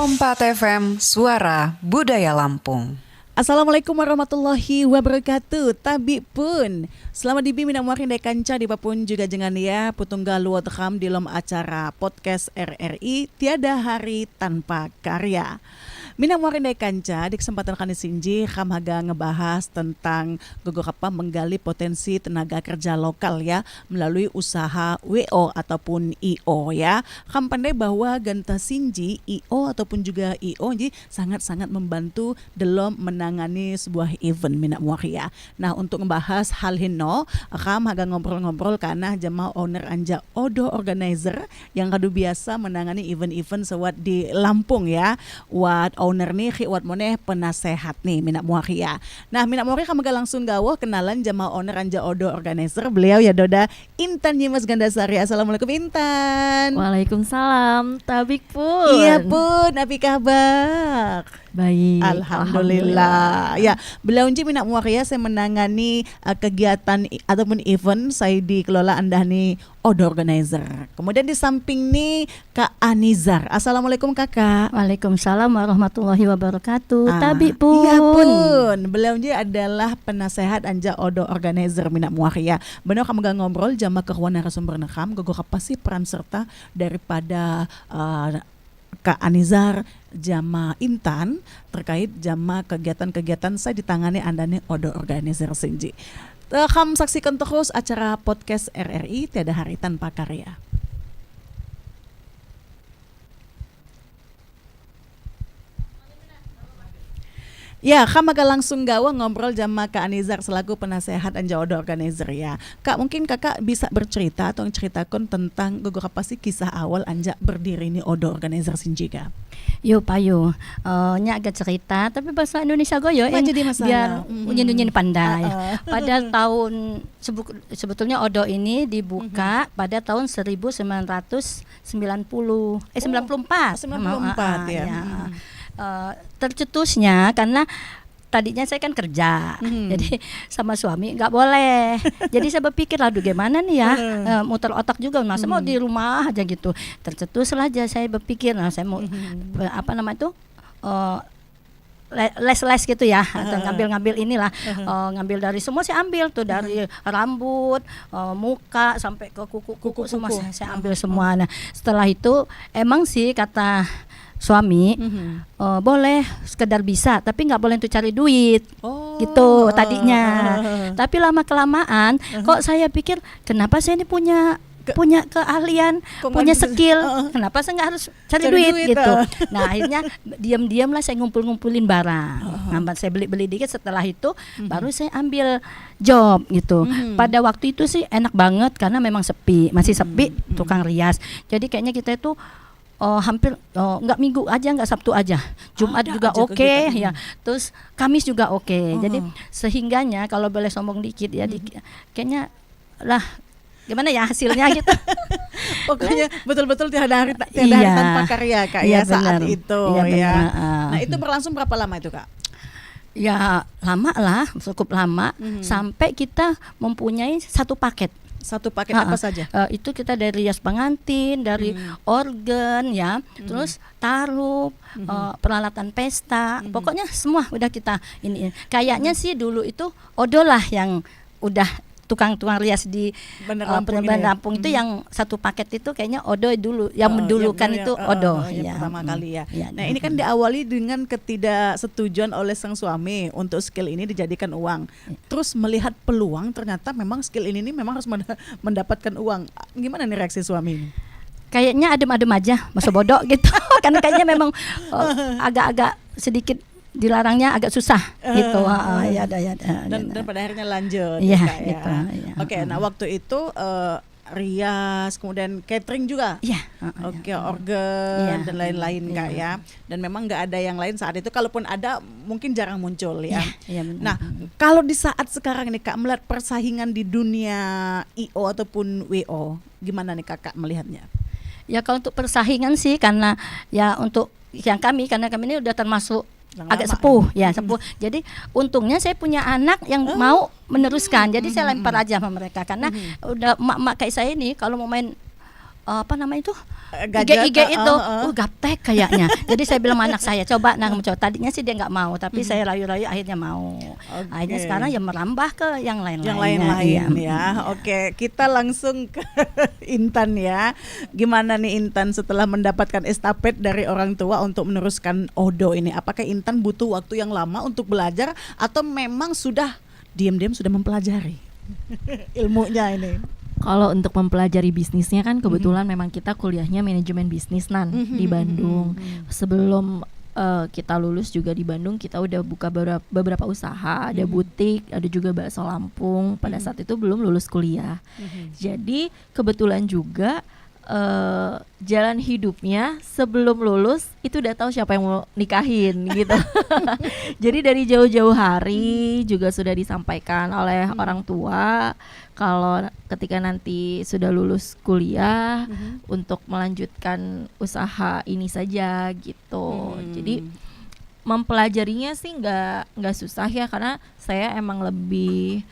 104 FM Suara Budaya Lampung. Assalamualaikum warahmatullahi wabarakatuh. Tabi pun selamat dibi minang muakin dai kanca di papun juga jangan ya putunggal luat ham di lom acara podcast RRI Tiada Hari Tanpa Karya. Minang muakin dai kanca di kesempatan kali sinji ham haga ngebahas tentang apa menggali potensi tenaga kerja lokal ya melalui usaha WO ataupun IO ya. Ham pandai bahwa ganta sinji IO ataupun juga IO jadi sangat-sangat membantu dalam menangani sebuah event minat muakia. Nah untuk membahas hal hino, akam haga ngobrol-ngobrol karena jemaah owner anja Odo Organizer yang kadu biasa menangani event-event sewat di Lampung ya. Wat owner nih wat moneh penasehat nih minat muakia. Nah minat muakia kamu langsung gawo kenalan jemaah owner anja Odo Organizer. Beliau ya Doda Intan Nyimas Gandasari. Assalamualaikum Intan. Waalaikumsalam. Tabik pun. Iya pun, apa kabar? Baik. Alhamdulillah. Ya, beliau unji minat muakia saya menangani kegiatan ataupun event saya dikelola anda nih Odo Organizer. Kemudian di samping nih Kak Anizar. Assalamualaikum Kakak. Waalaikumsalam warahmatullahi wabarakatuh. Tabik pun. Iya pun. Beliau unji adalah penasehat anja Odo Organizer minat muakia. Benar kamu gak ngobrol jama kehwan narasumber nekam. Gogo apa sih peran serta daripada Kak Anizar jama Intan terkait jama kegiatan-kegiatan saya ditangani andane Odo Organizer Sinji. Kamu saksikan terus acara podcast RRI Tiada Hari Tanpa Karya. Ya, kamu agak langsung gawa ngobrol sama Kak Anizar selaku penasehat anja Odo Organizer ya. Kak, mungkin kakak bisa bercerita atau ceritakan tentang beberapa sih kisah awal anja berdiri ini Odo Organizer Sinjika. Yo payo, nya agak cerita tapi bahasa Indonesia goyo jadi masalah. Biar unyin-unyin pandai. Pada tahun sebetulnya Odo ini dibuka pada tahun 1994. 94 ya. Tercetusnya karena tadinya saya kan kerja, jadi sama suami nggak boleh. Jadi saya berpikir lah, gimana nih ya, muter otak juga, masa mau di rumah aja gitu. Tercetuslah aja saya berpikir, nah saya mau les gitu ya, atau ngambil inilah, ngambil dari semua saya ambil tuh dari rambut, muka sampai ke kuku semua saya ambil semua. Nah setelah itu emang sih kata suami boleh sekedar bisa tapi nggak boleh untuk cari duit gitu tadinya. Tapi lama kelamaan kok saya pikir kenapa saya ini punya keahlian, punya skill, kenapa saya nggak harus cari duit gitu. Nah akhirnya diam-diam lah saya ngumpulin barang. Saya beli dikit, setelah itu baru saya ambil job gitu. Pada waktu itu sih enak banget karena memang masih sepi tukang rias. Jadi kayaknya kita itu hampir nggak minggu aja, nggak Sabtu aja, Jumat juga oke ya, terus Kamis juga oke. Jadi sehingganya kalau boleh sombong dikit ya, kayaknya lah gimana ya hasilnya gitu. Pokoknya betul-betul tiada hari tanpa karya Kak ya saat itu ya. Nah itu berlangsung berapa lama itu Kak? Ya lama lah, cukup lama, sampai kita mempunyai satu paket apa saja? Itu kita dari rias pengantin, dari organ ya, terus taruh, peralatan pesta, pokoknya semua udah kita ini. Kayaknya sih dulu itu Odo lah yang udah tukang rias di Bandar Lampung itu yang satu paket itu kayaknya Odo dulu yang mendulukan itu Odo ya, pertama kali ya. Nah ini kan diawali dengan ketidaksetujuan oleh sang suami untuk skill ini dijadikan uang. Terus melihat peluang ternyata memang skill ini memang harus mendapatkan uang. Gimana nih reaksi suami ini? Kayaknya adem-adem aja, masa bodoh gitu. Karena kayaknya memang agak-agak sedikit dilarangnya agak susah gitu. Dan pada akhirnya lanjut ya, ya. Gitu, ya. Oke, nah waktu itu rias, kemudian catering juga. Iya. Organ dan lain-lain Kak ya. Dan memang nggak ada yang lain saat itu. Kalaupun ada mungkin jarang muncul ya. Nah, kalau di saat sekarang ini Kak melihat persaingan di dunia IO ataupun WO, gimana nih Kakak melihatnya? Ya kalau untuk persaingan sih karena ya untuk yang karena kami ini udah termasuk agak sepuh ya sepuh. Jadi untungnya saya punya anak yang mau meneruskan. Jadi saya lempar aja sama mereka karena udah mak-mak kayak saya ini kalau mau main apa namanya itu? Gadget, IG itu. Gaptek kayaknya. Jadi saya bilang sama anak saya, coba tadinya sih dia nggak mau, tapi saya rayu-rayu akhirnya mau. Akhirnya sekarang ya merambah ke yang lain-lain. Yang lain-lain ya. Oke, kita langsung ke Intan ya. Gimana nih Intan setelah mendapatkan estafet dari orang tua untuk meneruskan Odo ini? Apakah Intan butuh waktu yang lama untuk belajar atau memang sudah diam-diam sudah mempelajari ilmunya ini? Kalau untuk mempelajari bisnisnya kan kebetulan memang kita kuliahnya manajemen bisnis di Bandung. Sebelum kita lulus juga di Bandung kita udah buka beberapa usaha, ada butik, ada juga bakso Lampung. Pada saat itu belum lulus kuliah. Jadi kebetulan juga jalan hidupnya sebelum lulus itu udah tahu siapa yang mau nikahin gitu. Jadi dari jauh-jauh hari juga sudah disampaikan oleh orang tua kalau ketika nanti sudah lulus kuliah untuk melanjutkan usaha ini saja gitu. Jadi mempelajarinya sih nggak susah ya, karena saya emang lebih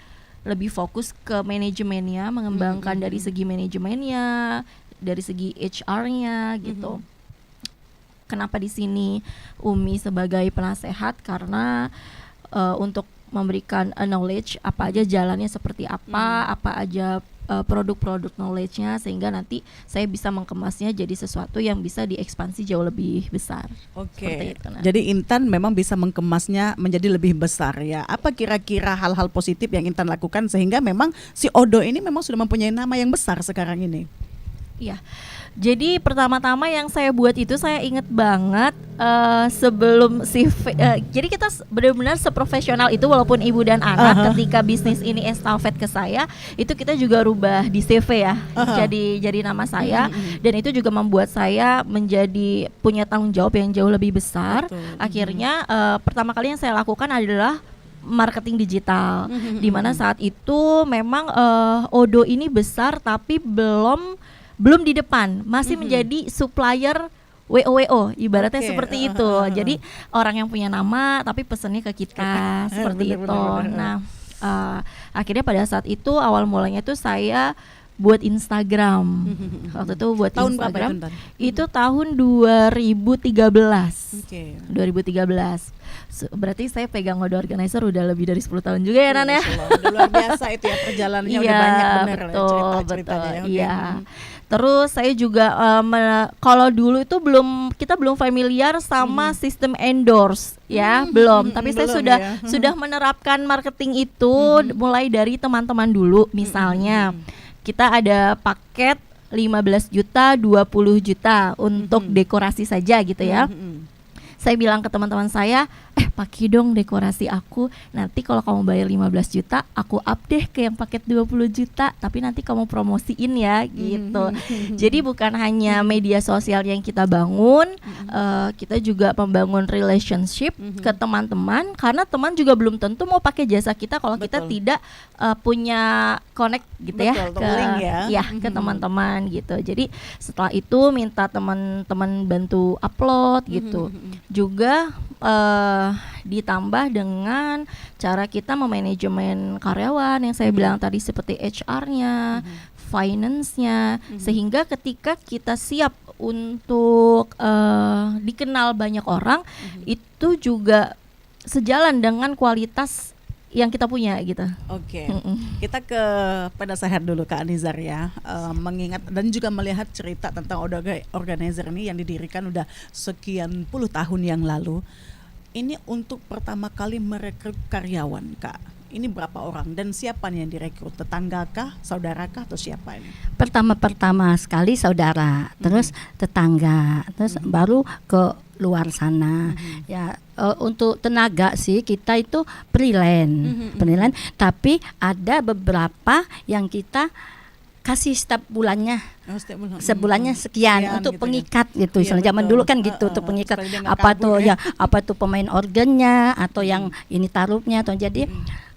fokus ke manajemennya, mengembangkan dari segi manajemennya, dari segi HR-nya gitu. Kenapa di sini Umi sebagai penasehat? Karena untuk memberikan knowledge apa aja jalannya seperti apa aja produk-produk knowledge-nya, sehingga nanti saya bisa mengemasnya jadi sesuatu yang bisa diekspansi jauh lebih besar. Oke. Jadi Intan memang bisa mengemasnya menjadi lebih besar ya. Apa kira-kira hal-hal positif yang Intan lakukan sehingga memang si Odo ini memang sudah mempunyai nama yang besar sekarang ini? Iya. Jadi pertama-tama yang saya buat itu saya inget banget sebelum jadi kita benar-benar seprofesional itu, walaupun ibu dan anak ketika bisnis ini estafet ke saya, itu kita juga rubah di CV ya. Jadi nama saya dan itu juga membuat saya menjadi punya tanggung jawab yang jauh lebih besar. Akhirnya pertama kali yang saya lakukan adalah marketing digital, di mana saat itu memang Odo ini besar tapi belum di depan, masih menjadi supplier WO, ibaratnya seperti itu. Jadi orang yang punya nama tapi pesannya ke kita seperti itu. Nah, akhirnya pada saat itu awal mulanya tuh saya buat Instagram. Waktu itu buat tahun Instagram itu tahun 2013. 2013. Berarti saya pegang Odo Organizer udah lebih dari 10 tahun juga ya, Nan ya. Udah luar biasa itu ya perjalanannya, udah banyak bener cerita-ceritanya. Iya. Terus saya juga kalau dulu itu kita belum familiar sama sistem endorse ya, belum. Tapi saya sudah menerapkan marketing itu mulai dari teman-teman dulu. Misalnya kita ada paket 15 juta, 20 juta untuk dekorasi saja gitu ya. Saya bilang ke teman-teman saya, pakai dong dekorasi aku. Nanti kalau kamu bayar 15 juta, aku up deh ke yang paket 20 juta. Tapi nanti kamu promosiin ya gitu. Jadi bukan hanya media sosial yang kita bangun, kita juga membangun relationship ke teman-teman. Karena teman juga belum tentu mau pakai jasa kita kalau kita tidak punya connect gitu ya ke link ke teman-teman gitu. Jadi setelah itu minta teman-teman bantu upload gitu. Juga ditambah dengan cara kita memanajemen karyawan yang saya bilang tadi, seperti HR-nya, finance-nya, sehingga ketika kita siap untuk dikenal banyak orang, itu juga sejalan dengan kualitas yang kita punya gitu. Oke. Kita ke penasehat dulu Kak Anizar ya, mengingat dan juga melihat cerita tentang Odo Organizer ini yang didirikan udah sekian puluh tahun yang lalu. Ini untuk pertama kali merekrut karyawan Kak. Ini berapa orang dan siapa nih yang direkrut? Tetangga kah, saudara kah, atau siapa ini? Pertama sekali saudara, terus tetangga, terus baru ke luar sana. Ya, untuk tenaga sih kita itu freelance, tapi ada beberapa yang kita kasih setiap bulannya, sebulannya sekian untuk gitu pengikat ya? Gitu. Iya, zaman dulu kan gitu untuk pengikat apa tuh ya, apa tuh pemain organnya atau yang ini taruhnya atau jadi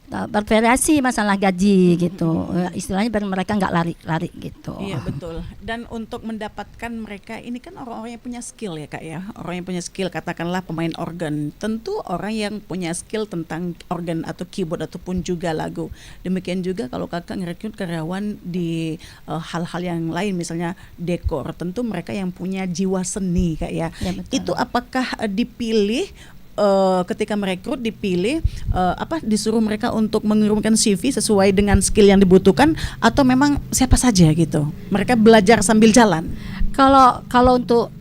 bervariasi masalah gaji gitu. Istilahnya biar mereka nggak lari-lari gitu. Iya betul. Dan untuk mendapatkan mereka ini kan orang-orang yang punya skill ya Kak ya. Orang yang punya skill, katakanlah pemain organ. Tentu orang yang punya skill tentang organ atau keyboard ataupun juga lagu. Demikian juga kalau Kakak ngerekrut karyawan di hal-hal yang lain, misalnya dekor. Tentu mereka yang punya jiwa seni Kak ya. Ya, betul. Itu apakah dipilih ketika merekrut dipilih disuruh mereka untuk mengirimkan CV sesuai dengan skill yang dibutuhkan, atau memang siapa saja gitu mereka belajar sambil jalan? Kalau untuk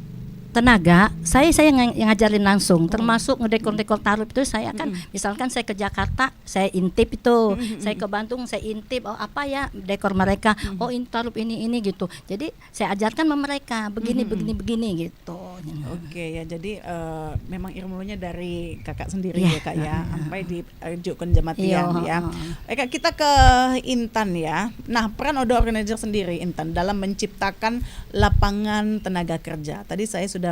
tenaga, saya yang ngajarin langsung, termasuk ngedekor taruh itu saya kan, misalkan saya ke Jakarta, saya intip itu, saya ke Bandung, saya intip, apa ya dekor mereka, ini taruh ini gitu. Jadi saya ajarkan sama mereka begini gitu. Oke ya, jadi memang ilmunya dari Kakak sendiri ya Kak ya, sampai diajukan Jamatian ya. Kak, kita ke Intan ya. Nah, peran Odo Organizer sendiri Intan dalam menciptakan lapangan tenaga kerja. Tadi saya sudah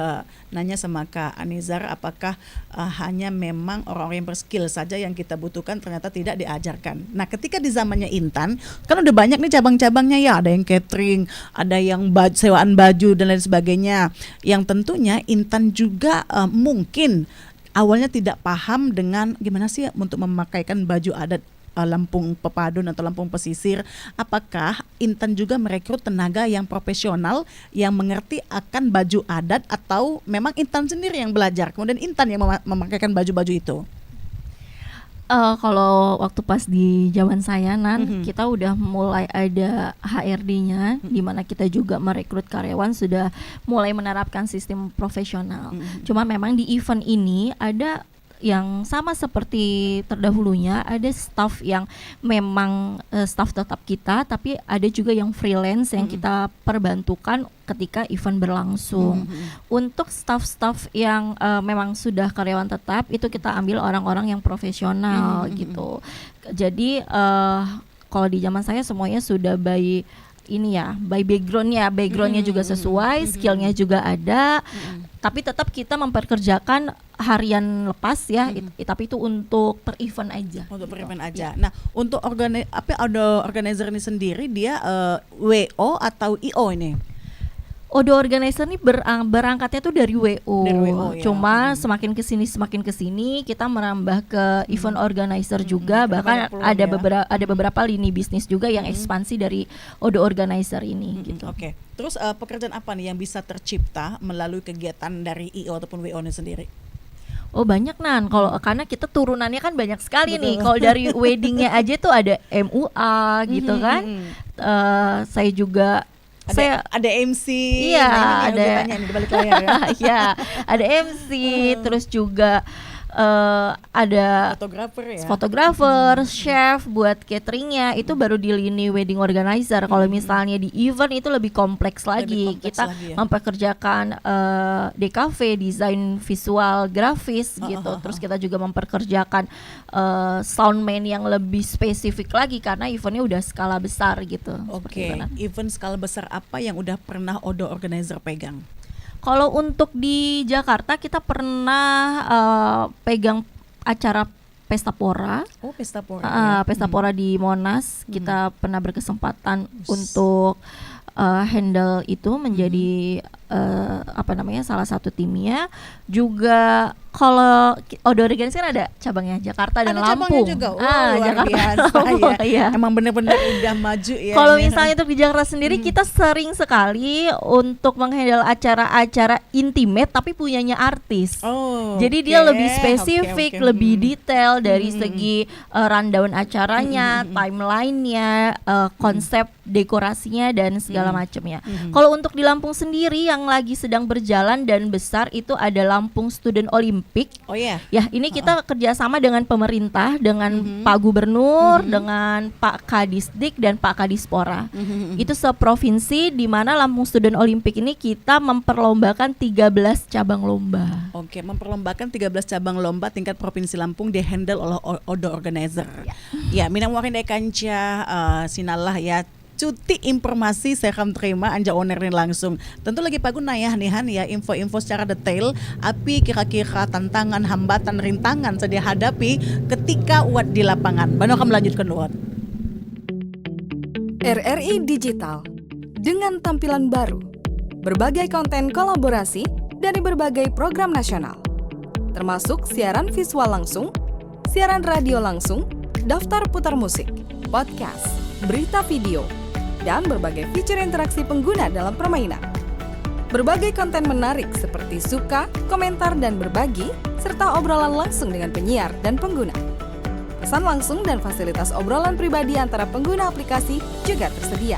nanya sama Kak Anizar, apakah hanya memang orang-orang yang berskill saja yang kita butuhkan, ternyata tidak diajarkan. Nah, ketika di zamannya Intan, kan udah banyak nih cabang-cabangnya ya, ada yang catering, ada yang sewaan baju dan lain sebagainya. Yang tentunya Intan juga mungkin awalnya tidak paham dengan gimana sih untuk memakaikan baju adat Lampung Pepadun atau Lampung Pesisir. Apakah Intan juga merekrut tenaga yang profesional yang mengerti akan baju adat, atau memang Intan sendiri yang belajar kemudian Intan yang memakaikan baju-baju itu? Kalau waktu pas di zaman saya kita udah mulai ada HRD-nya, di mana kita juga merekrut karyawan sudah mulai menerapkan sistem profesional. Cuma memang di event ini ada yang sama seperti terdahulunya, ada staff yang memang staff tetap kita, tapi ada juga yang freelance yang kita perbantukan ketika event berlangsung. Untuk staff-staff yang memang sudah karyawan tetap, itu kita ambil orang-orang yang profesional gitu. Jadi kalau di zaman saya semuanya sudah by backgroundnya juga sesuai, skillnya juga ada, tapi tetap kita memperkerjakan harian lepas ya, tapi itu untuk per event aja. Untuk per event aja. Nah, untuk organizer ini sendiri dia WO atau IO ini? Odo Organizer ini berangkatnya tuh dari WO. Ya. Cuma semakin kesini kita merambah ke event organizer juga, bahkan ada beberapa lini bisnis juga yang ekspansi dari Odo Organizer ini gitu. Oke. Terus pekerjaan apa nih yang bisa tercipta melalui kegiatan dari IO ataupun WO ini sendiri? Oh banyak karena kita turunannya kan banyak sekali. Betul. Nih. Kalau dari weddingnya aja tuh ada MUA gitu kan. Saya juga ada MC, iya, ada di balik layar ya. Iya, ada MC, terus juga ada fotografer, chef buat cateringnya, itu baru di lini wedding organizer. Kalau misalnya di event itu lebih kompleks lagi, kita memperkerjakan DKV, desain visual grafis gitu. Terus kita juga memperkerjakan soundman yang lebih spesifik lagi karena eventnya udah skala besar gitu. Oke, event skala besar apa yang udah pernah Odo Organizer pegang? Kalau untuk di Jakarta kita pernah pegang acara Pesta Pora. Oh, Pesta Pora. Pesta Pora di Monas. Kita pernah berkesempatan untuk handle itu menjadi salah satu timnya. Juga kalau Odo Organizer kan ada cabangnya Jakarta dan Lampung. Ada cabangnya juga. Luar Jakarta biasa Lampung, ya. Emang benar-benar udah maju ya. Kalau misalnya untuk di Jakarta sendiri kita sering sekali untuk menghandle acara-acara intimate tapi punyanya artis. Jadi dia lebih spesifik, lebih detail dari segi rundown acaranya, timelinenya, konsep dekorasinya dan segala macamnya. Kalau untuk di Lampung sendiri yang lagi sedang berjalan dan besar itu ada Lampung Student Olympic. Oh iya. Ya, ini kita kerjasama dengan pemerintah, dengan Pak Gubernur, dengan Pak Kadisdik dan Pak Kadispora. Itu seprovinsi di mana Lampung Student Olympic ini kita memperlombakan 13 cabang lomba. Oke, memperlombakan 13 cabang lomba tingkat provinsi Lampung dihandle oleh Odo Organizer. Ya, minang wakin kanca sinalah ya cuti informasi saya akan terima anja owner nih langsung. Tentu lagi pagun nayah nih Han ya info-info secara detail api kira-kira tantangan, hambatan, rintangan saya hadapi ketika uat di lapangan. Bano akan melanjutkan uat. RRI Digital dengan tampilan baru, berbagai konten kolaborasi dari berbagai program nasional, termasuk siaran visual langsung, siaran radio langsung, daftar putar musik, podcast, berita video, dan berbagai fitur interaksi pengguna dalam permainan. Berbagai konten menarik seperti suka, komentar, dan berbagi, serta obrolan langsung dengan penyiar dan pengguna. Pesan langsung dan fasilitas obrolan pribadi antara pengguna aplikasi juga tersedia.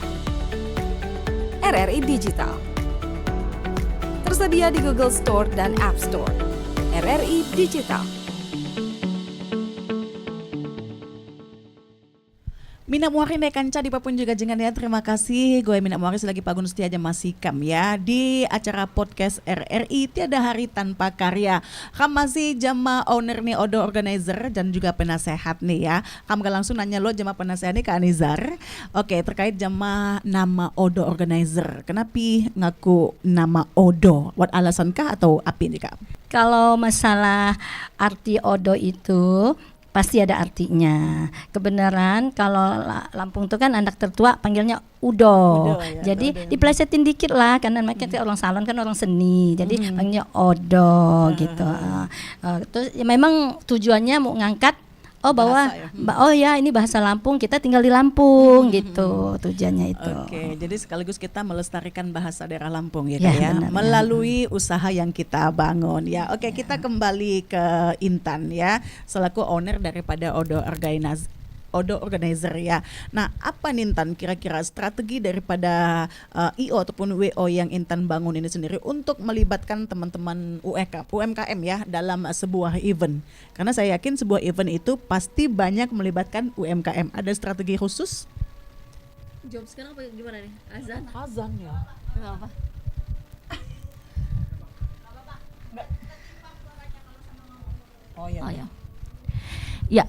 RRI Digital tersedia di Google Store dan App Store. RRI Digital. Mina muari nek kanca di papun juga jengan ya. Terima kasih gue Mina muari selagi pagun setia aja masih kam ya di acara podcast RRI Tiada Hari Tanpa Karya. Kam masih jama owner nih Odo organizer dan juga penasehat nih ya. Kam gak langsung nanya lo jama penasehat nih ke Anizar. Oke, terkait jama nama Odo organizer. Kenapa ngaku nama Odo? What alasan kah atau api nih Kak? Kalau masalah arti Odo itu pasti ada artinya. Kebenaran kalau Lampung itu kan anak tertua panggilnya Udo. Ya, jadi dipelesetin dikit lah karena mereka orang salon kan orang seni. Jadi panggilnya Odo gitu. Terus ya memang tujuannya mau ngangkat bahwa ini bahasa Lampung, kita tinggal di Lampung gitu tujuannya itu. Oke, jadi sekaligus kita melestarikan bahasa daerah Lampung ya, Ya, Kak, ya benar, melalui usaha yang kita bangun ya. Oke, kita kembali ke Intan ya selaku owner daripada Odo Organizer ya. Nah, apa nih Intan kira-kira strategi daripada IO ataupun WO yang Intan bangun ini sendiri untuk melibatkan teman-teman UMKM ya dalam sebuah event? Karena saya yakin sebuah event itu pasti banyak melibatkan UMKM. Ada strategi khusus? Jawab sekarang apa gimana nih? Azan ya. Kenapa? Oh ya. Oh ya. Ya,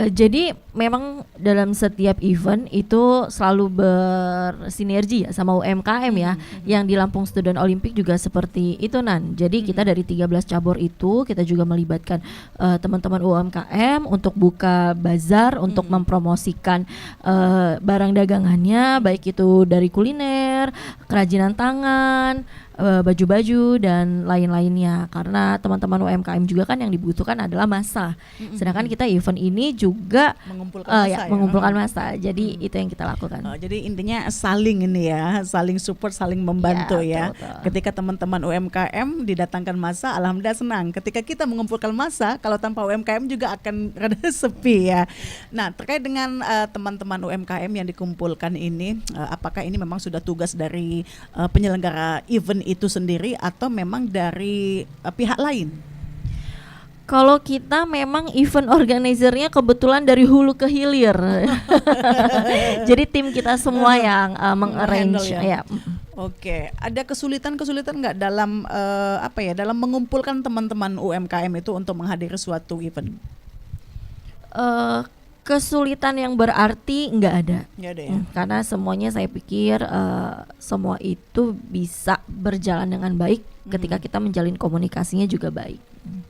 jadi memang dalam setiap event itu selalu bersinergi ya sama UMKM ya. Yang di Lampung Student Olympic juga seperti itu Nan. Jadi kita dari 13 cabur itu kita juga melibatkan teman-teman UMKM untuk buka bazar untuk mempromosikan barang dagangannya, baik itu dari kuliner, kerajinan tangan, baju-baju dan lain-lainnya, karena teman-teman UMKM juga kan yang dibutuhkan adalah massa. Sedangkan kita event ini juga mengumpulkan massa. Jadi itu yang kita lakukan. Jadi intinya saling ini ya, saling support, saling membantu ya. Betul. Ketika teman-teman UMKM didatangkan massa, alhamdulillah senang. Ketika kita mengumpulkan massa, kalau tanpa UMKM juga akan rada sepi ya. Nah, terkait dengan teman-teman UMKM yang dikumpulkan ini, apakah ini memang sudah tugas dari penyelenggara event itu sendiri atau memang dari pihak lain? Kalau kita memang event organizernya kebetulan dari hulu ke hilir. Jadi tim kita semua yang mengarrange ya. Oke, ada kesulitan-kesulitan nggak dalam dalam mengumpulkan teman-teman UMKM itu untuk menghadiri suatu event? Kesulitan yang berarti nggak ada. Nggak ada ya. Karena semuanya saya pikir semua itu bisa berjalan dengan baik ketika kita menjalin komunikasinya juga baik.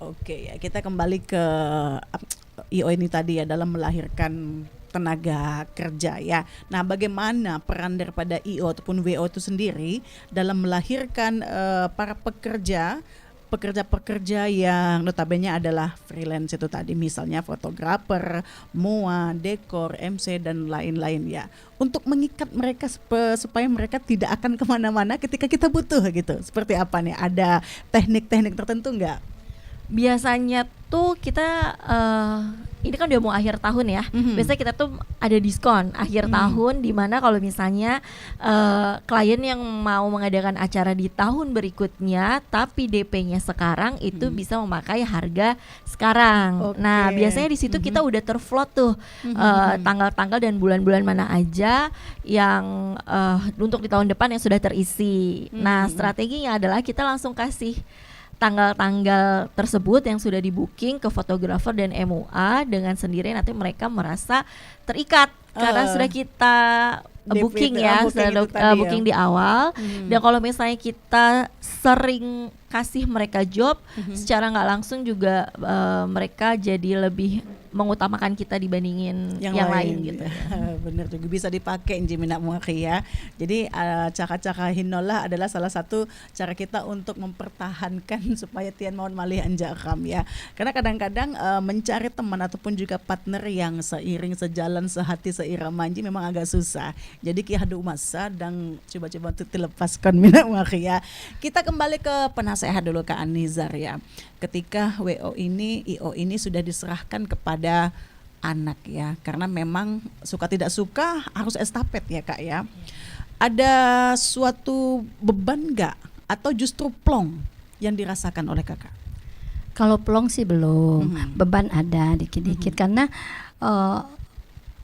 Oke, ya kita kembali ke IO ini tadi ya dalam melahirkan tenaga kerja ya. Nah, bagaimana peran daripada IO ataupun WO itu sendiri dalam melahirkan para pekerja yang notabene adalah freelance itu tadi, misalnya fotografer, MOA, dekor, MC dan lain-lain ya, untuk mengikat mereka supaya mereka tidak akan kemana-mana ketika kita butuh gitu. Seperti apa nih? Ada teknik-teknik tertentu nggak? Biasanya tuh kita ini kan udah mau akhir tahun ya. Biasanya kita tuh ada diskon akhir tahun, di mana kalau misalnya klien yang mau mengadakan acara di tahun berikutnya tapi DP-nya sekarang itu bisa memakai harga sekarang. Nah, biasanya di situ kita udah terfloat tuh tanggal-tanggal dan bulan-bulan mana aja yang untuk di tahun depan yang sudah terisi. Nah, strateginya adalah kita langsung kasih tanggal-tanggal tersebut yang sudah di booking ke fotografer dan MUA, dengan sendiri nanti mereka merasa terikat karena sudah kita booking DP, ya, booking itu tadi ya. booking di awal. Dan kalau misalnya kita sering kasih mereka job, secara nggak langsung juga mereka jadi lebih mengutamakan kita dibandingin yang lain gitu. Bener juga bisa dipakai Nji Minak Muaki ya. Jadi cara-cara hinola adalah salah satu cara kita untuk mempertahankan supaya tian mohon malih anjakam ya. Karena kadang-kadang mencari teman ataupun juga partner yang seiring, sejalan, sehati, seirama Nji memang agak susah. Jadi kihadu masa dan coba-coba untuk dilepaskan Minak Muaki ya. Kita kembali ke penasehat dulu ke Anizar ya. Ketika WO ini, IO ini sudah diserahkan kepada anak ya, karena memang suka tidak suka harus estafet ya Kak ya. Ada suatu beban nggak atau justru plong yang dirasakan oleh Kakak? Kalau plong sih belum, beban ada dikit-dikit karena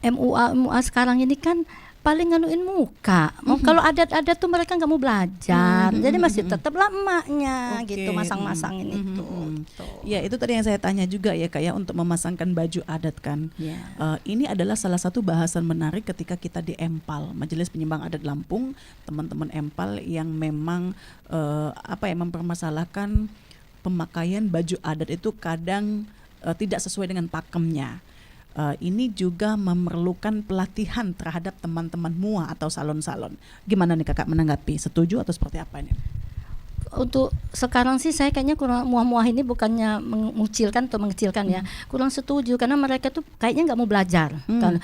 MUA sekarang ini kan paling nganuin muka. Kalau adat-adat tuh mereka nggak mau belajar, jadi masih tetaplah emaknya gitu masang-masangin itu. Ya itu tadi yang saya tanya juga ya Kak ya, untuk memasangkan baju adat kan. Ini adalah salah satu bahasan menarik ketika kita di Empal, Majelis Penyeimbang Adat Lampung, teman-teman Empal yang memang mempermasalahkan pemakaian baju adat itu kadang tidak sesuai dengan pakemnya. Ini juga memerlukan pelatihan terhadap teman-teman MUA atau salon-salon. Gimana nih Kakak menanggapi? Setuju atau seperti apa ini? Untuk sekarang sih saya kayaknya kurang, muah-muah ini bukannya mengecilkan atau mengecilkan ya, kurang setuju karena mereka tuh kayaknya nggak mau belajar kan.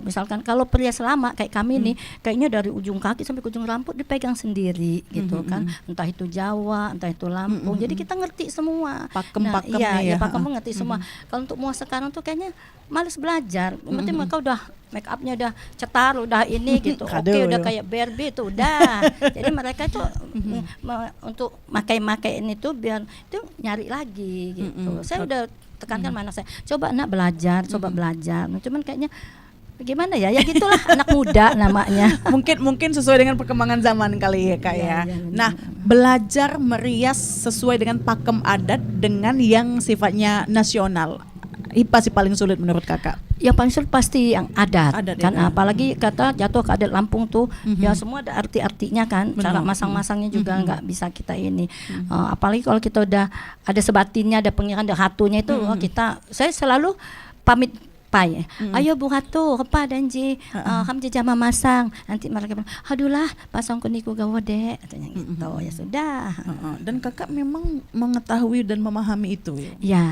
Misalkan kalau pria selama kayak kami nih, kayaknya dari ujung kaki sampai ke ujung rambut dipegang sendiri gitu kan, entah itu Jawa, entah itu Lampung, jadi kita ngerti semua pakem-pakemnya ya pakem ngerti semua. Kalau untuk muah sekarang tuh kayaknya males belajar, penting mereka udah make upnya udah cetar, udah ini gitu. Udah kayak Barbie itu udah. Jadi mereka itu untuk makai ini tuh biar itu nyari lagi gitu. Saya udah tekankan mana saya. Coba nak belajar, coba belajar. Cuman kayaknya bagaimana ya? Ya gitulah anak muda namanya. Mungkin sesuai dengan perkembangan zaman kali ya Kak ya. Nah, belajar merias sesuai dengan pakem adat dengan yang sifatnya nasional. Pasti paling sulit menurut Kakak? Yang paling sulit pasti yang adat kan ya. Apalagi kata jatuh ke adat Lampung tuh ya semua ada arti-artinya kan. Cara masang-masangnya juga nggak bisa kita ini. Apalagi kalau kita udah ada sebatinnya, ada pengiran, ada hatunya itu saya selalu pamit pai. Ayo Bu Hatu, apa danji kamu jama masang. Nanti mereka bilang, "Adulah, pasang ku niku gawode." Katanya gitu. Ya sudah. Dan Kakak memang mengetahui dan memahami itu ya. Ya,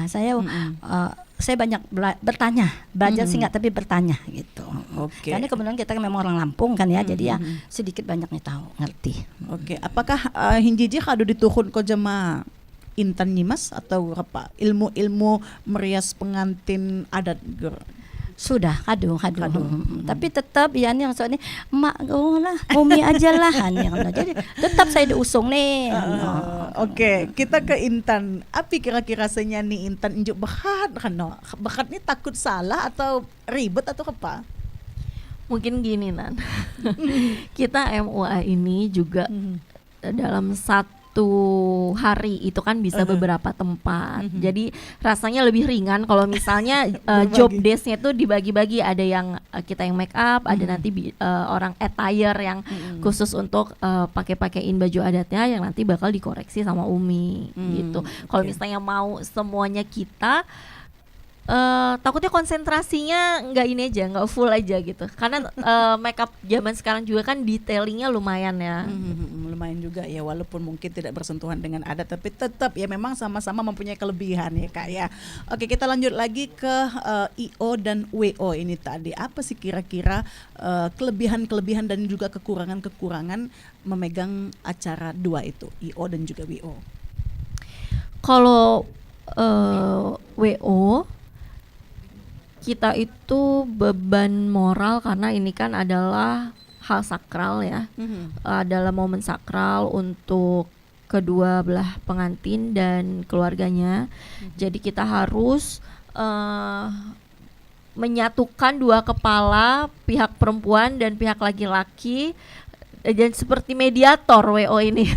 saya banyak belajar sih nggak, tapi bertanya gitu. Karena kebetulan kita memang orang Lampung kan ya, jadi ya sedikit banyaknya tahu, ngerti. Apakah hinjiji kado dituhun ko jema Intan Nyimas atau apa ilmu-ilmu merias pengantin adat? Sudah kado. Tapi tetap ya nih maksudnya emak lah umi aja lah jadi tetap saya diusung nih. Kita ke Intan. Apa kira-kira senyanyi Intan injuk bakat kan? Bakat ini takut salah atau ribet atau apa? Mungkin gini Nan. Kita MUA ini juga dalam satu hari itu kan bisa beberapa tempat. Jadi rasanya lebih ringan kalau misalnya job desk-nya itu dibagi-bagi, ada yang kita yang make up, ada nanti orang attire yang khusus untuk pakai-pakaiin baju adatnya yang nanti bakal dikoreksi sama Umi gitu. Kalau misalnya mau semuanya kita takutnya konsentrasinya nggak ini aja, nggak full aja gitu. Karena makeup zaman sekarang juga kan detailingnya lumayan ya. Lumayan juga ya, walaupun mungkin tidak bersentuhan dengan adat, tapi tetap ya memang sama-sama mempunyai kelebihan ya Kak ya. Oke, kita lanjut lagi ke IO dan WO ini tadi. Apa sih kira-kira kelebihan-kelebihan dan juga kekurangan-kekurangan memegang acara dua itu, IO dan juga WO? Kalau WO kita itu beban moral karena ini kan adalah hal sakral ya, adalah momen sakral untuk kedua belah pengantin dan keluarganya. Jadi kita harus menyatukan dua kepala, pihak perempuan dan pihak laki-laki dan seperti mediator WO ini.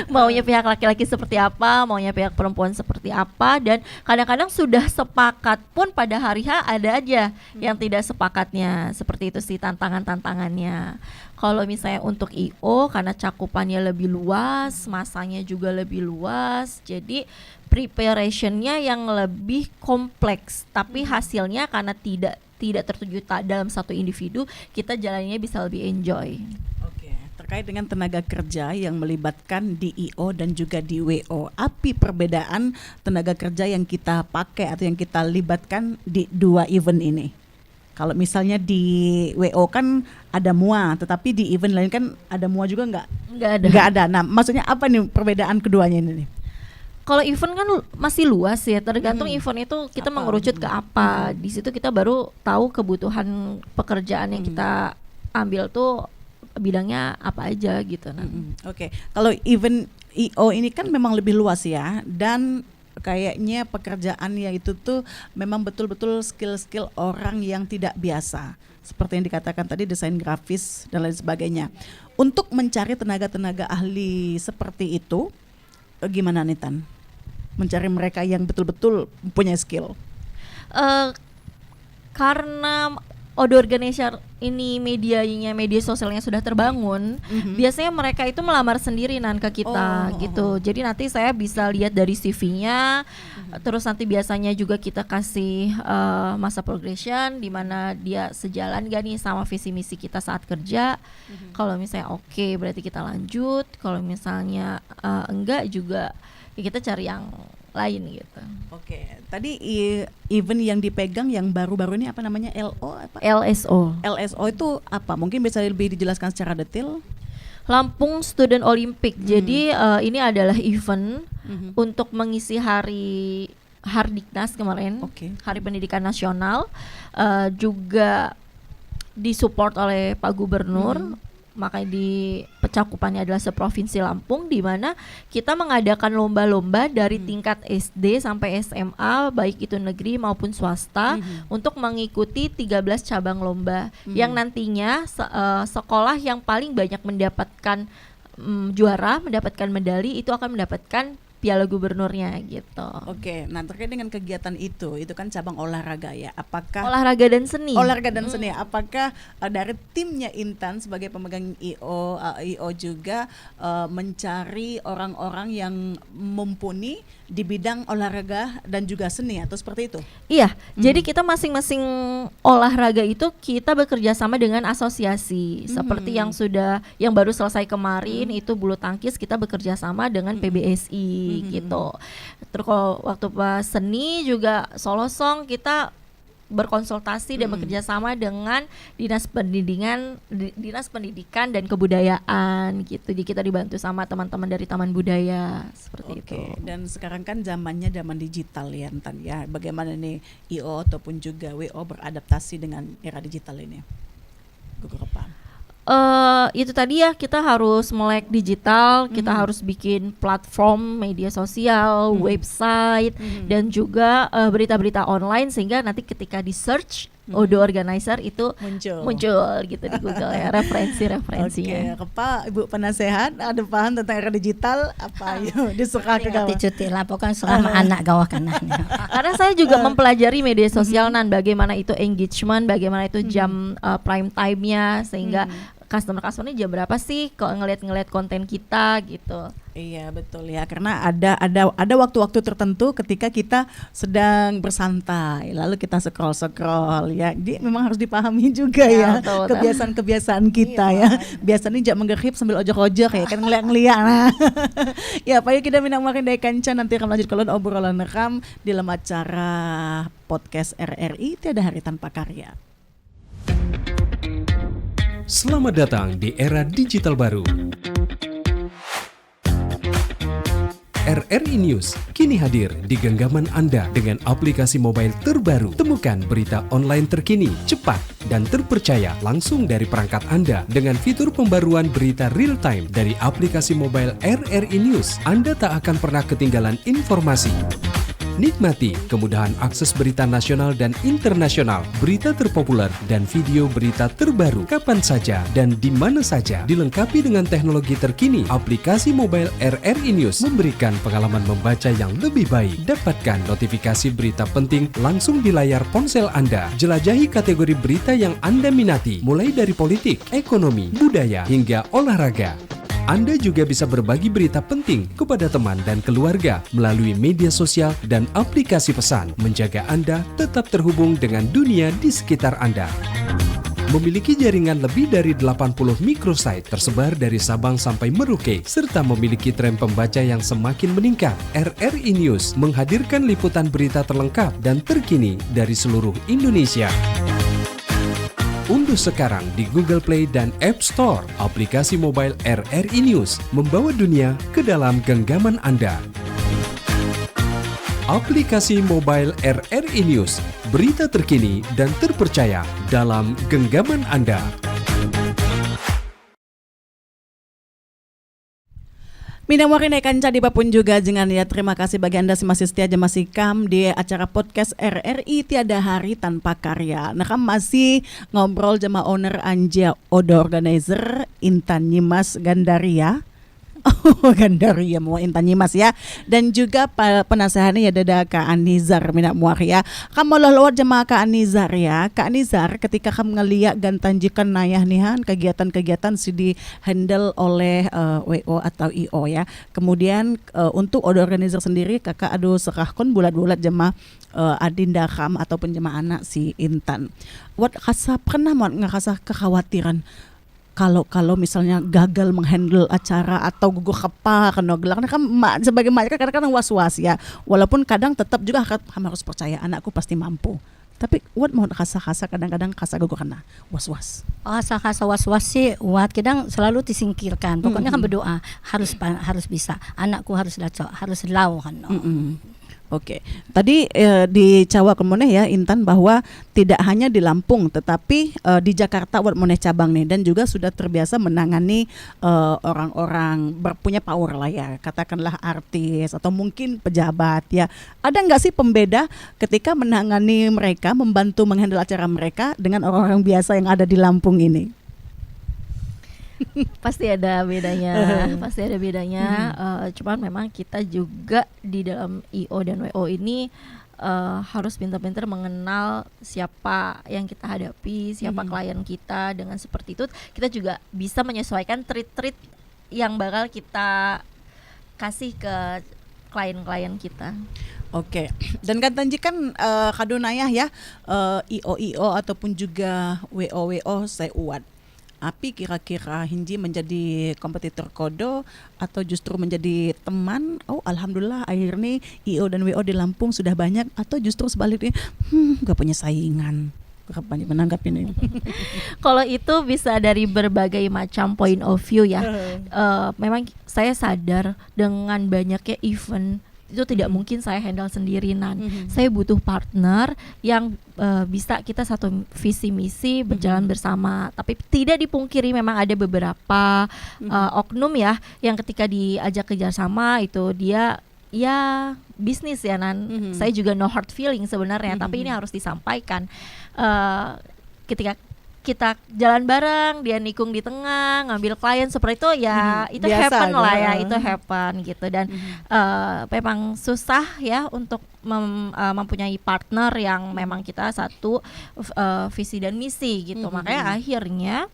Maunya pihak laki-laki seperti apa, maunya pihak perempuan seperti apa, dan kadang-kadang sudah sepakat pun pada hari H ada aja yang tidak sepakatnya. Seperti itu sih tantangannya. Kalau misalnya untuk IO karena cakupannya lebih luas, masanya juga lebih luas, jadi preparationnya yang lebih kompleks, tapi hasilnya karena tidak tertuju dalam satu individu, kita jalannya bisa lebih enjoy. Oke, terkait dengan tenaga kerja yang melibatkan di IO dan juga di WO, apa perbedaan tenaga kerja yang kita pakai atau yang kita libatkan di dua event ini? Kalau misalnya di WO kan ada MUA, tetapi di event lain kan ada MUA juga nggak ada. Nah, maksudnya apa nih perbedaan keduanya ini nih? Kalau event kan masih luas ya, tergantung event itu kita mengerucut ke apa. Di situ kita baru tahu kebutuhan pekerjaan yang kita ambil tuh bidangnya apa aja gitu. Oke. Kalau event IO ini kan memang lebih luas ya, dan kayaknya pekerjaannya itu tuh memang betul-betul skill-skill orang yang tidak biasa. Seperti yang dikatakan tadi, desain grafis dan lain sebagainya. Untuk mencari tenaga-tenaga ahli seperti itu, gimana nih Tan? Mencari mereka yang betul-betul punya skill. Karena Odo Organizer ini media sosialnya sudah terbangun, biasanya mereka itu melamar sendiri ke kita gitu. Jadi nanti saya bisa lihat dari CV-nya, terus nanti biasanya juga kita kasih masa progression di mana dia sejalan gak nih sama visi misi kita saat kerja. Kalau misalnya oke, berarti kita lanjut. Kalau misalnya enggak juga, ya kita cari yang lain gitu. Oke, tadi event yang dipegang yang baru-baru ini apa namanya, LSO itu apa? Mungkin bisa lebih dijelaskan secara detail. Lampung Student Olympic. Jadi ini adalah event untuk mengisi hari Hardiknas kemarin, Hari Pendidikan Nasional, juga disupport oleh Pak Gubernur. Makanya di cakupannya adalah seprovinsi Lampung, di mana kita mengadakan lomba-lomba dari tingkat SD sampai SMA, baik itu negeri maupun swasta, untuk mengikuti 13 cabang lomba yang nantinya sekolah yang paling banyak mendapatkan juara, mendapatkan medali, itu akan mendapatkan piala gubernurnya gitu. Oke, nah terkait dengan kegiatan itu kan cabang olahraga ya. Apakah olahraga dan seni? Olahraga dan seni. Apakah dari timnya Intan sebagai pemegang IO juga mencari orang-orang yang mumpuni di bidang olahraga dan juga seni atau seperti itu? Iya, jadi kita masing-masing olahraga itu kita bekerja sama dengan asosiasi. Seperti yang baru selesai kemarin itu bulu tangkis, kita bekerja sama dengan PBSI gitu. Terus kalau waktu pas seni juga Solosong kita berkonsultasi dan bekerja sama dengan Dinas Pendidikan dan Kebudayaan gitu. Jadi kita dibantu sama teman-teman dari Taman Budaya seperti itu. Dan sekarang kan zaman digital ya, Tan ya. Bagaimana nih IO ataupun juga WO beradaptasi dengan era digital ini? Itu tadi ya, kita harus melek digital, kita harus bikin platform media sosial, website, dan juga berita-berita online, sehingga nanti ketika di search Odo Organizer itu muncul gitu di Google ya, referensinya. Oke, Pak Ibu Penasehat ada paham tentang era digital apa yuk disuka ke gawah? Cuti lah, pokoknya selama anak gawah kanahnya. Karena saya juga mempelajari media sosial bagaimana itu engagement, bagaimana itu jam prime time-nya, sehingga customer-customer ini jam berapa sih kok ngeliat konten kita gitu. Iya betul ya, karena ada waktu-waktu tertentu ketika kita sedang bersantai, lalu kita scroll ya. Jadi memang harus dipahami juga ya kebiasaan-kebiasaan kita ya. Biasanya jak menggerhip sambil ojok-ojok ya kan, ngeliat-ngeliat. Nah. Ya, Pak kita minang makin dari kanca, nanti akan lanjut kalau obrolan rekam di dalam acara podcast RRI Tiada Hari Tanpa Karya. Selamat datang di era digital baru. RRI News kini hadir di genggaman Anda dengan aplikasi mobile terbaru. Temukan berita online terkini, cepat, dan terpercaya langsung dari perangkat Anda dengan fitur pembaruan berita real time dari aplikasi mobile RRI News. Anda tak akan pernah ketinggalan informasi. Nikmati kemudahan akses berita nasional dan internasional, berita terpopuler, dan video berita terbaru kapan saja dan di mana saja. Dilengkapi dengan teknologi terkini, aplikasi mobile RRI News memberikan pengalaman membaca yang lebih baik. Dapatkan notifikasi berita penting langsung di layar ponsel Anda. Jelajahi kategori berita yang Anda minati, mulai dari politik, ekonomi, budaya, hingga olahraga. Anda juga bisa berbagi berita penting kepada teman dan keluarga melalui media sosial dan aplikasi pesan, menjaga Anda tetap terhubung dengan dunia di sekitar Anda. Memiliki jaringan lebih dari 80 microsite tersebar dari Sabang sampai Merauke, serta memiliki tren pembaca yang semakin meningkat. RRI News menghadirkan liputan berita terlengkap dan terkini dari seluruh Indonesia. Unduh sekarang di Google Play dan App Store aplikasi mobile RRI News, membawa dunia ke dalam genggaman Anda. Aplikasi mobile RRI News, berita terkini dan terpercaya dalam genggaman Anda. Minang wakin kanca di papun juga jangan ya, terima kasih bagi Anda masih setia masih kam di acara podcast RRI Tiada Hari Tanpa Karya. Nah, kam masih ngobrol sama owner Anja Odo Organizer Intan Nyimas Gandaria. Gandaria mau Intan Nyimas ya, dan juga penasehatnya ya dada Kak Anizar Minak Muar ya. Kamu lewat jemaah Kak Anizar ya. Kak Anizar, ketika kamu ngeliat gantanjikan nayah nihan kegiatan-kegiatan si di handle oleh WO atau IO ya. Kemudian untuk Odo Organizer sendiri kakak aduh serahkan bulat-bulat jemaah adinda kam ataupun jemaah anak si Intan. Wat kasa pernah mau ngakasa kekhawatiran kalau misalnya gagal menghandle acara atau gugur kepa kena gelar, kan sebagai mereka kadang-kadang was-was ya, walaupun kadang tetap juga harus percaya anakku pasti mampu, tapi what mau kasa kadang-kadang kasa gugur kena was-was. Kasa was-was sih wat kadang selalu disingkirkan, pokoknya kan berdoa harus bisa, anakku harus dacok, harus lau kan. Oke, tadi di Jawa kemoneh ya Intan bahwa tidak hanya di Lampung tetapi di Jakarta buat moneh cabang nih, dan juga sudah terbiasa menangani orang-orang berpunya power lah ya, katakanlah artis atau mungkin pejabat ya. Ada nggak sih pembeda ketika menangani mereka, membantu menghandle acara mereka dengan orang-orang biasa yang ada di Lampung ini? Pasti ada bedanya, cuman memang kita juga di dalam IO dan WO ini harus pintar-pintar mengenal siapa yang kita hadapi, siapa klien kita. Dengan seperti itu kita juga bisa menyesuaikan treat yang bakal kita kasih ke klien-klien kita. Oke, dan Tanji kan kadunayah ya IO ataupun juga WO saya uat. Api kira-kira Hinji menjadi kompetitor Kodo atau justru menjadi teman? Oh, alhamdulillah akhirnya IO dan WO di Lampung sudah banyak, atau justru sebaliknya gak punya saingan? Kapan menanggapi ini? Kalau itu bisa dari berbagai macam point of view ya. Memang saya sadar dengan banyaknya event itu tidak mungkin saya handle sendirian. Saya butuh partner yang bisa kita satu visi misi berjalan bersama. Tapi tidak dipungkiri memang ada beberapa oknum ya yang ketika diajak kerjasama itu dia ya bisnis ya saya juga no hard feeling sebenarnya, tapi ini harus disampaikan. Ketika kita jalan bareng, dia nikung di tengah, ngambil klien seperti itu ya, itu biasa happen aja. lah ya, itu happen gitu. Dan memang susah ya untuk mempunyai partner yang memang kita satu visi dan misi gitu. Makanya akhirnya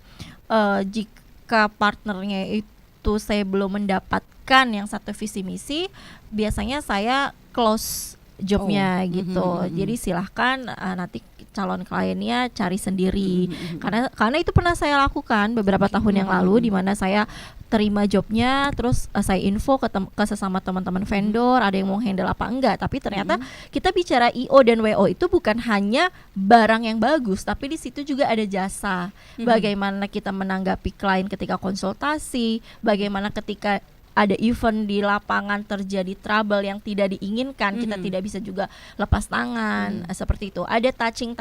jika partnernya itu saya belum mendapatkan yang satu visi misi, biasanya saya close jobnya gitu. Jadi silahkan nanti calon kliennya cari sendiri. Karena itu pernah saya lakukan beberapa tahun yang lalu, di mana saya terima jobnya, terus saya info ke sesama teman-teman vendor, ada yang mau handle apa enggak. Tapi ternyata kita bicara IO dan WO itu bukan hanya barang yang bagus, tapi di situ juga ada jasa. Bagaimana kita menanggapi klien ketika konsultasi, bagaimana ketika ada event di lapangan terjadi trouble yang tidak diinginkan, kita tidak bisa juga lepas tangan, seperti itu. Ada touching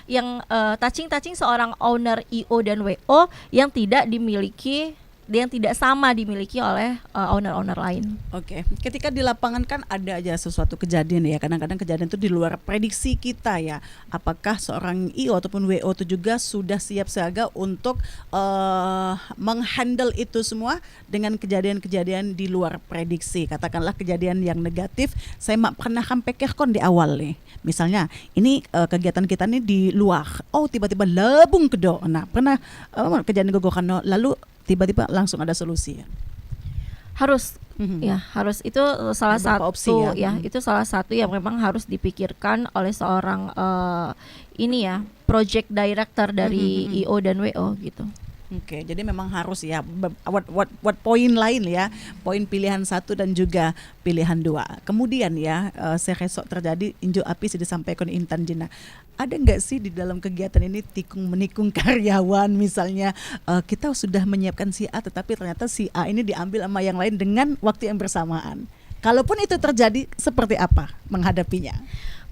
yang touching seorang owner IO dan WO yang tidak dimiliki yang tidak sama dimiliki oleh owner-owner lain. Oke, ketika di lapangan kan ada aja sesuatu kejadian ya. Kadang-kadang kejadian itu di luar prediksi kita ya. Apakah seorang IO ataupun WO itu juga sudah siap siaga untuk menghandle itu semua dengan kejadian-kejadian di luar prediksi. Katakanlah kejadian yang negatif, saya pernah kon di awal nih. Misalnya, ini kegiatan kita nih di luar. Oh, tiba-tiba labung kedo. Nah, pernah kejadian gogokan lalu tiba-tiba langsung ada solusi ya. Harus ya, harus itu salah Beberapa satu opsi ya. itu salah satu yang memang harus dipikirkan oleh seorang ini ya, project director dari IO dan WO gitu. Oke, jadi memang harus ya what poin lain ya, poin pilihan 1 dan juga pilihan 2. Kemudian ya, seresok terjadi injo api sudah disampaikan Intan Jina. Ada nggak sih di dalam kegiatan ini tikung menikung karyawan misalnya kita sudah menyiapkan si A tetapi ternyata si A ini diambil sama yang lain dengan waktu yang bersamaan. Kalaupun itu terjadi, seperti apa menghadapinya?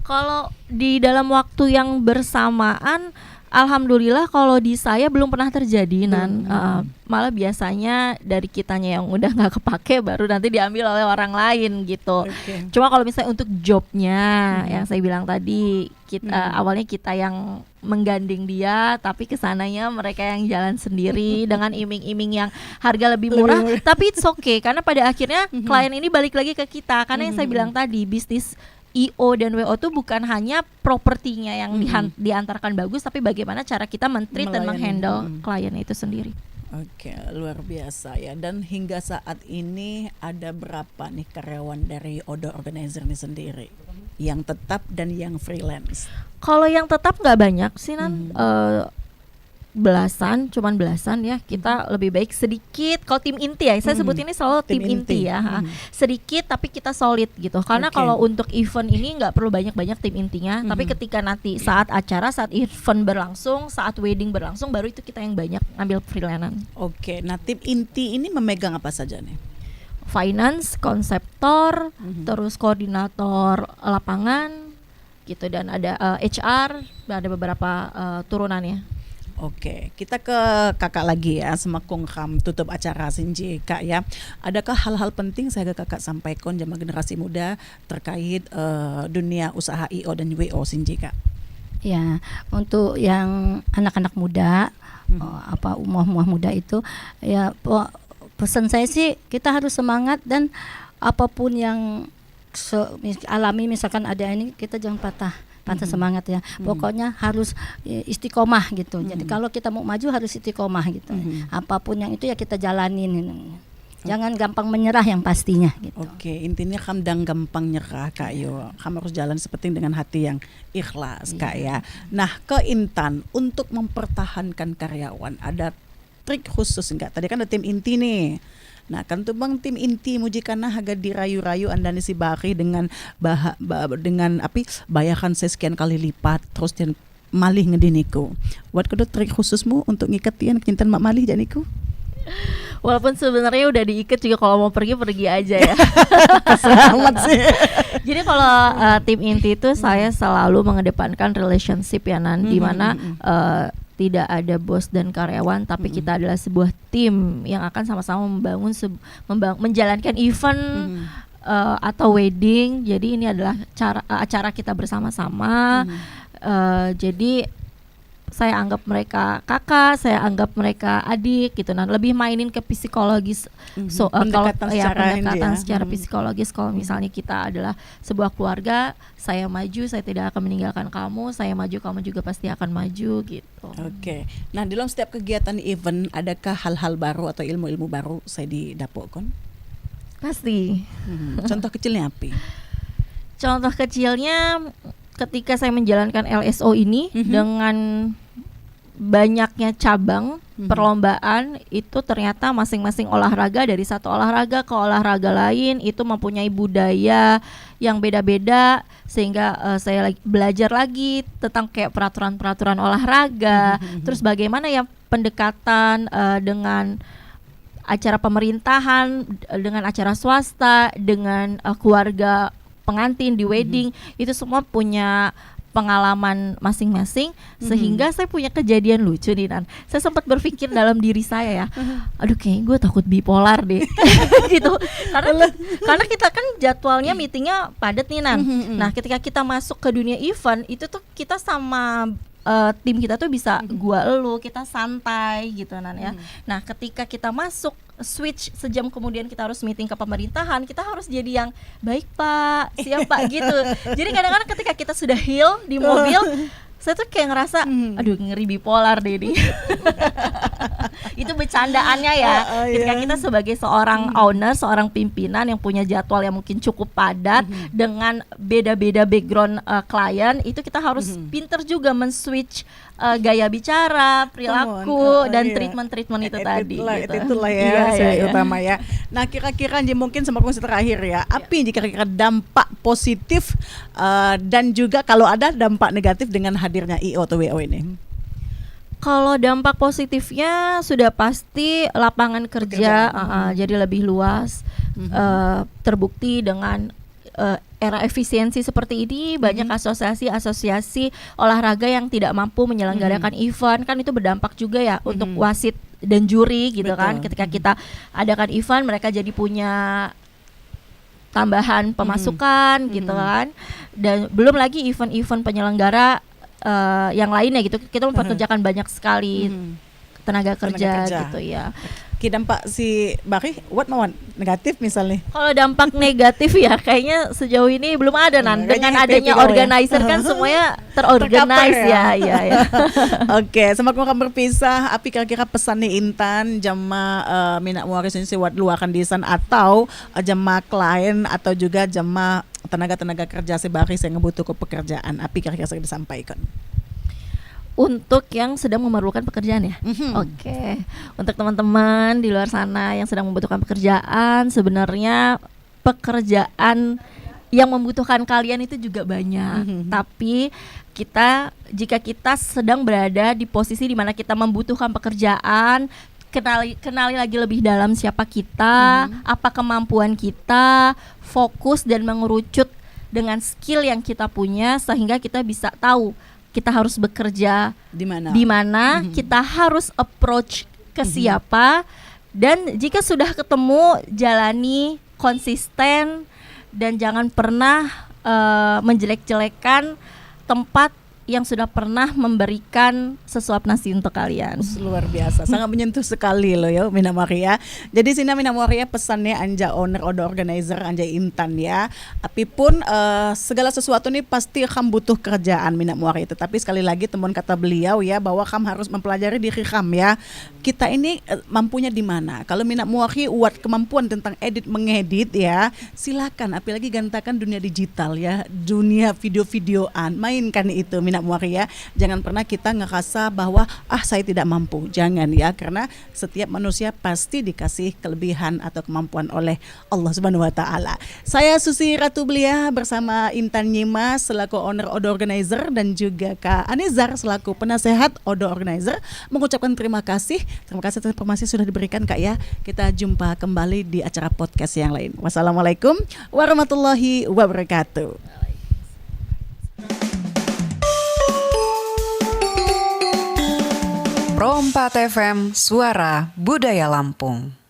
Kalau di dalam waktu yang bersamaan, alhamdulillah kalau di saya belum pernah terjadi malah biasanya dari kitanya yang udah nggak kepake baru nanti diambil oleh orang lain gitu. Okay. Cuma kalau misalnya untuk jobnya yang saya bilang tadi awalnya kita yang menggandeng dia, tapi kesananya mereka yang jalan sendiri dengan iming-iming yang harga lebih murah. Tapi it's okay karena pada akhirnya klien ini balik lagi ke kita karena yang saya bilang tadi bisnis IO dan WO itu bukan hanya propertinya yang diantarkan bagus, tapi bagaimana cara kita men-treat dan menghandle klien itu sendiri. Oke, luar biasa ya. Dan hingga saat ini ada berapa nih karyawan dari Odo Organizer ini sendiri? Yang tetap dan yang freelance? Kalau yang tetap nggak banyak sih cuman belasan ya. Kita lebih baik sedikit. Kalau tim inti ya, saya sebut ini selalu tim inti ya. Sedikit tapi kita solid gitu. Karena kalau untuk event ini nggak perlu banyak-banyak tim intinya. Tapi ketika nanti saat event berlangsung, saat wedding berlangsung, baru itu kita yang banyak ambil freelance. Oke, nah tim inti ini memegang apa saja nih? Finance, konseptor, terus koordinator lapangan gitu, dan ada HR, ada beberapa turunannya. Oke, kita ke kakak lagi ya, semakung kam tutup acara Sinji kak ya. Adakah hal-hal penting saya ke kakak sampaikan jamaah generasi muda terkait dunia usaha IO dan WO Sinji kak? Ya, untuk yang anak-anak muda, umuah-umuah muda itu, ya pesan saya sih kita harus semangat dan apapun yang alami, misalkan ada ini kita jangan patah semangat ya. Pokoknya harus istiqomah gitu. Jadi kalau kita mau maju harus istiqomah gitu. Apapun yang itu ya kita jalanin. Jangan gampang menyerah yang pastinya gitu. Oke, intinya kamu dan gampang nyerah kak yo. Kamu harus jalan seperti dengan hati yang ikhlas kak ya. Nah, ke Intan untuk mempertahankan karyawan ada trik khusus enggak? Tadi kan ada tim inti nih. Nah kan tuh bang tim inti mujikana haga dirayu-rayu anda si bari dengan bayarkan saya sekian kali lipat terus dan malih ngediniku. What kudu trik khususmu untuk ngikat tian kinten mak malih janiku? Walaupun sebenarnya udah diikat juga, kalau mau pergi aja ya. Selamat sih. Jadi kalau tim inti itu saya selalu mengedepankan relationship ya Nan, di mana tidak ada bos dan karyawan, tapi kita adalah sebuah tim yang akan sama-sama menjalankan event atau wedding. Jadi ini adalah acara kita bersama-sama. Jadi saya anggap mereka kakak, saya anggap mereka adik gitu. Nah, lebih mainin ke psikologis. Pendekatan secara psikologis. Kalau misalnya kita adalah sebuah keluarga, saya maju, saya tidak akan meninggalkan kamu, saya maju, kamu juga pasti akan maju gitu. Oke. Nah, dalam setiap kegiatan event adakah hal-hal baru atau ilmu-ilmu baru saya didapatkan? Pasti. Contoh kecilnya apa? Contoh kecilnya ketika saya menjalankan LSO ini dengan banyaknya cabang perlombaan, itu ternyata masing-masing olahraga dari satu olahraga ke olahraga lain itu mempunyai budaya yang beda-beda, sehingga saya belajar lagi tentang kayak peraturan-peraturan olahraga, terus bagaimana ya pendekatan dengan acara pemerintahan, dengan acara swasta, dengan keluarga pengantin di wedding, itu semua punya pengalaman masing-masing, sehingga saya punya kejadian lucu nih Nan. Saya sempat berpikir dalam diri saya ya, aduh kayaknya gue takut bipolar deh gitu. Karena kita kan jadwalnya meetingnya padat nih Nan. Nah ketika kita masuk ke dunia event itu tuh kita sama tim kita tuh bisa gua elu, kita santai gitu Nan ya. Nah ketika kita masuk switch sejam kemudian kita harus meeting ke pemerintahan, kita harus jadi yang baik Pak, siap Pak gitu. Jadi kadang-kadang ketika kita sudah heal di mobil, saya tuh kayak ngerasa aduh ngeri bipolar deh nih. Itu bercandaannya ya. Ketika kita sebagai seorang owner, seorang pimpinan yang punya jadwal yang mungkin cukup padat dengan beda-beda background klien, itu kita harus pinter juga men-switch gaya bicara, perilaku dan treatment-treatment itu tadi gitu. Itulah ya, utama ya. Nah, kira-kira mungkin sama kongsi terakhir ya. Apa kira-kira dampak positif dan juga kalau ada dampak negatif dengan hadirnya IO atau WO ini? Kalau dampak positifnya sudah pasti lapangan kerja jadi lebih luas, terbukti dengan era efisiensi seperti ini, banyak asosiasi-asosiasi olahraga yang tidak mampu menyelenggarakan event, kan itu berdampak juga ya untuk wasit dan juri gitu. Betul. Kan ketika kita adakan event, mereka jadi punya tambahan pemasukan gitu kan, dan belum lagi event-event penyelenggara yang lainnya gitu, kita mempekerjakan banyak sekali tenaga kerja gitu ya. Dampak si Bari, what mauan negatif misalnya? Kalau dampak negatif ya kayaknya sejauh ini belum ada Nan. Dengan adanya organizer kan semuanya terorganize ya. Oke, semakin akan berpisah. Api kira-kira pesan nih Intan jama minat waris ini sewat luakan desain atau jama klien atau juga jama tenaga-tenaga kerja si Bari yang ngebutuh pekerjaan. Api kira-kira saya disampaikan. Untuk yang sedang memerlukan pekerjaan ya. Oke. Untuk teman-teman di luar sana yang sedang membutuhkan pekerjaan, sebenarnya pekerjaan yang membutuhkan kalian itu juga banyak. Tapi jika kita sedang berada di posisi di mana kita membutuhkan pekerjaan, kenali lagi lebih dalam siapa kita, apa kemampuan kita, fokus dan mengerucut dengan skill yang kita punya sehingga kita bisa tahu kita harus bekerja di mana, kita harus approach ke siapa, dan jika sudah ketemu jalani konsisten dan jangan pernah menjelek-jelekan tempat yang sudah pernah memberikan sesuap nasi untuk kalian. Luar biasa, sangat menyentuh sekali loh ya Mina Maria. Jadi sini Mina Maria pesannya anja owner atau organizer anja Intan ya. Apapun segala sesuatu nih pasti kamu butuh kerjaan Mina Maria. Tetapi sekali lagi teman kata beliau ya bahwa kamu harus mempelajari diri kamu ya. Kita ini mampunya di mana? Kalau Mina Maria buat kemampuan tentang mengedit ya, silakan. Apalagi gantakan dunia digital ya, dunia video-videoan, mainkan itu Mina Maria. Jangan pernah kita ngerasa bahwa saya tidak mampu. Jangan ya, karena setiap manusia pasti dikasih kelebihan atau kemampuan oleh Allah Subhanahu wa taala. Saya Susi Ratu Belia bersama Intan Nyimas selaku owner Odo Organizer dan juga Kak Anizar selaku penasehat Odo Organizer mengucapkan terima kasih. Terima kasih atas informasi sudah diberikan Kak ya. Kita jumpa kembali di acara podcast yang lain. Wassalamualaikum warahmatullahi wabarakatuh. Pro 4 FM, Suara Budaya Lampung.